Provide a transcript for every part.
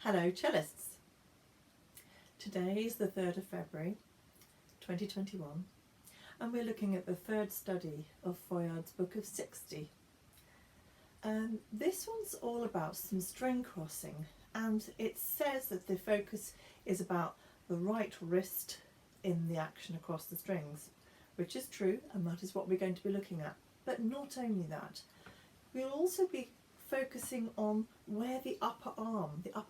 Hello cellists! Today is the 3rd of February 2021 and we're looking at the third study of Feuillard's Book of 60. This one's all about some string crossing, and it says that the focus is about the right wrist in the action across the strings, which is true, and that is what we're going to be looking at. But not only that, we'll also be focusing on where the upper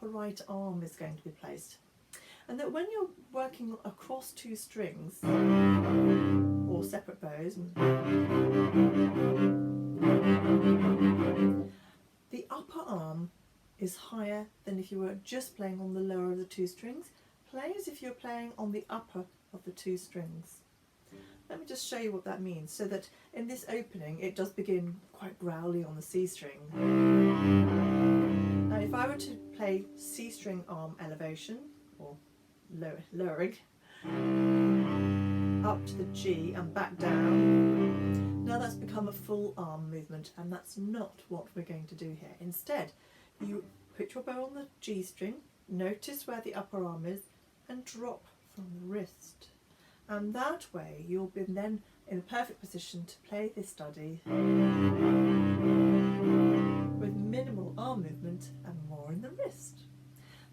right arm is going to be placed. And that when you're working across two strings or separate bows, the upper arm is higher than if you were just playing on the lower of the two strings. Play as if you're playing on the upper of the two strings. Let me just show you what that means, so that in this opening it does begin quite growly on the C string. Now if I were to play C string arm elevation, or lowering, up to the G and back down, now that's become a full arm movement, and that's not what we're going to do here. Instead, you put your bow on the G string, notice where the upper arm is, and drop from the wrist. And that way you'll be then in a perfect position to play this study with minimal arm movement and more in the wrist.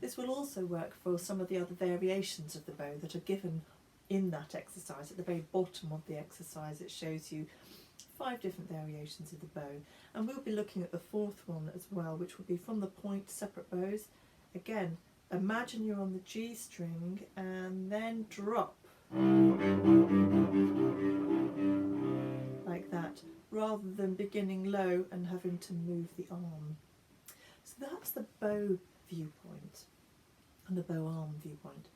This will also work for some of the other variations of the bow that are given in that exercise. At the very bottom of the exercise it shows you 5 different variations of the bow, and we'll be looking at the 4th one as well, which will be from the point separate bows. Again, imagine you're on the G string and then drop like that, rather than beginning low and having to move the arm. So that's the bow viewpoint and the bow arm viewpoint.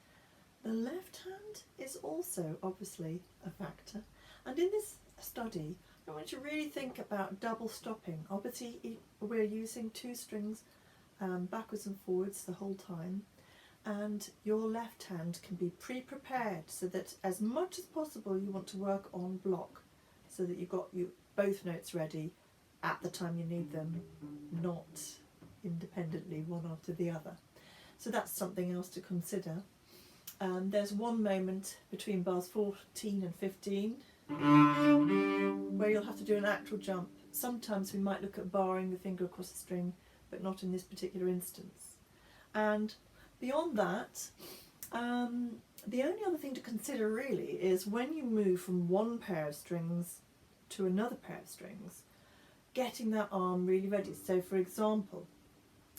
The left hand is also obviously a factor, and in this study I want you to really think about double stopping. Obviously we're using 2 strings backwards and forwards the whole time, and your left hand can be pre-prepared so that as much as possible you want to work on block, so that you've got both notes ready at the time you need them, not independently one after the other. So that's something else to consider. There's one moment between bars 14 and 15 where you'll have to do an actual jump. Sometimes we might look at barring the finger across the string, but not in this particular instance. And beyond that, the only other thing to consider really is when you move from one pair of strings to another pair of strings, getting that arm really ready. So for example,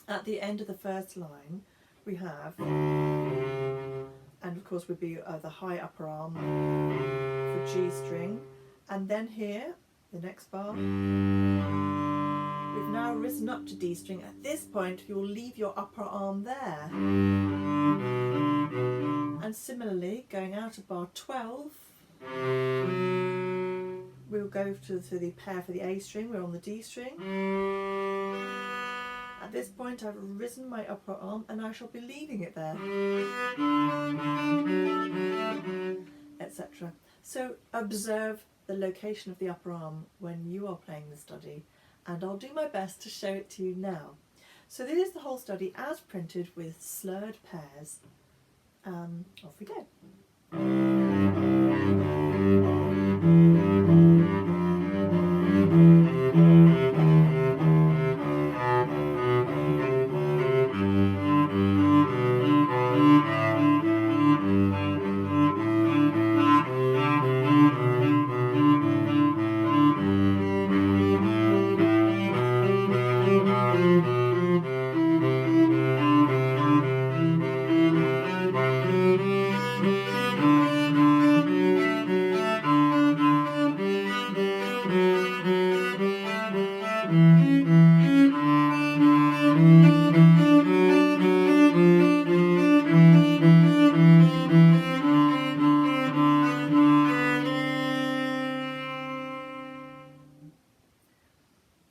at the end of the first line we have, and of course would be the high upper arm for G string, and then here, the next bar, we've now risen up to D string. At this point you'll leave your upper arm there, and similarly going out of bar 12 we'll go to the pair for the A string. We're on the D string. At this point I've risen my upper arm and I shall be leaving it there, etc. So observe the location of the upper arm when you are playing the study, and I'll do my best to show it to you now. So this is the whole study as printed with slurred pairs. Off we go.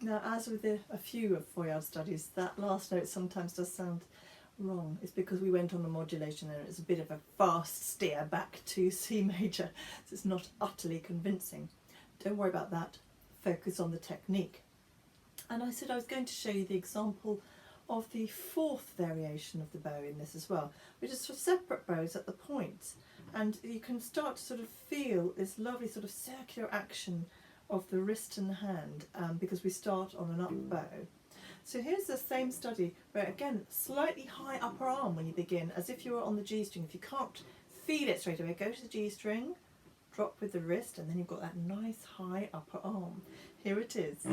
Now, as with a few of Feuillard's studies, that last note sometimes does sound wrong. It's because we went on the modulation and it's a bit of a fast steer back to C major, so it's not utterly convincing. Don't worry about that, focus on the technique. And I said I was going to show you the example of the fourth variation of the bow in this as well, which is for separate bows at the point. And you can start to sort of feel this lovely sort of circular action of the wrist and hand because we start on an up bow. So here's the same study where, again, slightly high upper arm when you begin, as if you were on the G string. If you can't feel it straight away, go to the G string, drop with the wrist, and then you've got that nice high upper arm. Here it is.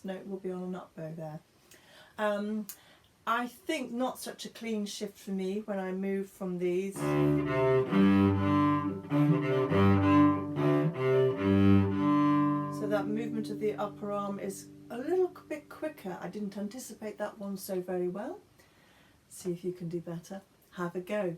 Note will be on an up bow there. I think not such a clean shift for me when I move from these. So that movement of the upper arm is a little bit quicker. I didn't anticipate that one so very well. See if you can do better. Have a go.